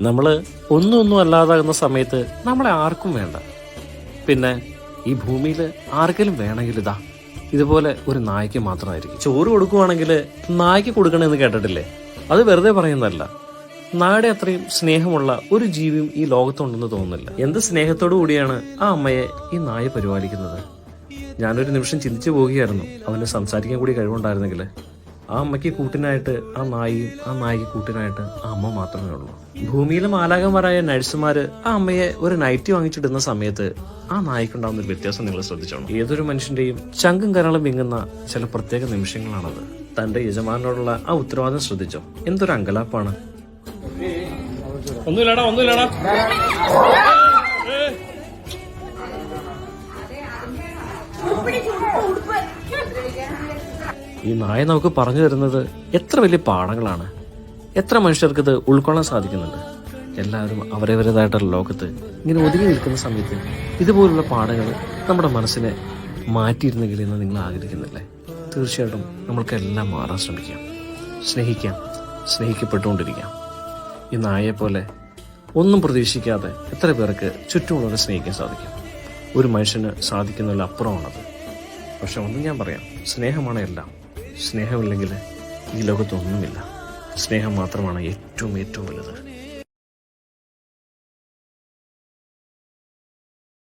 നമ്മൾ ഒന്നും അല്ലാതാകുന്ന സമയത്ത് നമ്മളെ ആർക്കും വേണ്ട. പിന്നെ ഈ ഭൂമിയിൽ ആർക്കെങ്കിലും വേണമെങ്കിൽ ഇതുപോലെ ഒരു നായ്ക്ക് മാത്രമായിരിക്കും. ചോറ് കൊടുക്കുവാണെങ്കിൽ നായ്ക്ക് കൊടുക്കണമെന്ന് കേട്ടിട്ടില്ലേ? അത് വെറുതെ പറയുന്നതല്ല. നായുടെ അത്രയും സ്നേഹമുള്ള ഒരു ജീവിയും ഈ ലോകത്തുണ്ടെന്ന് തോന്നുന്നില്ല. എന്ത് സ്നേഹത്തോടു കൂടിയാണ് ആ അമ്മയെ ഈ നായ പരിപാലിക്കുന്നത്. ഞാനൊരു നിമിഷം ചിന്തിച്ചു പോവുകയായിരുന്നു, അവന് സംസാരിക്കാൻ കൂടി കഴിവുണ്ടായിരുന്നെങ്കിൽ. ആ അമ്മയ്ക്ക് കൂട്ടിനായിട്ട് ആ നായിയും ആ നായിക്ക് കൂട്ടിനായിട്ട് ആ അമ്മ മാത്രമേ ഉള്ളൂ. ഭൂമിയിലെ മാലാകന്മാരായ നഴ്സുമാര് ആ അമ്മയെ ഒരു നൈറ്റി വാങ്ങിച്ചിടുന്ന സമയത്ത് ആ നായിക്കുണ്ടാവുന്ന ഒരു വ്യത്യാസം നിങ്ങൾ ശ്രദ്ധിച്ചോണം. ഏതൊരു മനുഷ്യന്റെയും ചങ്കും കരളും വിങ്ങുന്ന ചില പ്രത്യേക നിമിഷങ്ങളാണത്. തന്റെ യജമാനോടുള്ള ആ ഉത്തരവാദിത്തം ശ്രദ്ധിച്ചോ? എന്തൊരു അങ്കലാപ്പാണ്. ഒന്നുമില്ലടാ ഈ നായ നമുക്ക് പറഞ്ഞു തരുന്നത് എത്ര വലിയ പാഠങ്ങളാണ്. എത്ര മനുഷ്യർക്ക് ഇത് ഉൾക്കൊള്ളാൻ സാധിക്കുന്നുണ്ട്. എല്ലാവരും അവരവരുടേതായിട്ടുള്ള ലോകത്ത് ഇങ്ങനെ ഒതുങ്ങി നിൽക്കുന്ന സമയത്ത് ഇതുപോലുള്ള പാഠങ്ങൾ നമ്മുടെ മനസ്സിനെ മാറ്റിയിരുന്നെങ്കിൽ എന്ന് നിങ്ങൾ ആഗ്രഹിക്കുന്നില്ലേ? തീർച്ചയായിട്ടും നമ്മൾക്കെല്ലാം മാറാൻ ശ്രമിക്കാം, സ്നേഹിക്കാം, സ്നേഹിക്കപ്പെട്ടുകൊണ്ടിരിക്കാം. ഈ നായയെ പോലെ ഒന്നും പ്രതീക്ഷിക്കാതെ എത്ര പേർക്ക് ചുറ്റുമുള്ളവരെ സ്നേഹിക്കാൻ സാധിക്കും. ഒരു മനുഷ്യന് സാധിക്കുന്നതിൽ അപ്പുറമാണത്. പക്ഷെ ഒന്നും ഞാൻ പറയാം, സ്നേഹമാണ് എല്ലാം. സ്നേഹമില്ലെങ്കിൽ ഈ ലോകത്തൊന്നുമില്ല. സ്നേഹം മാത്രമാണ് ഏറ്റവും വലുത്.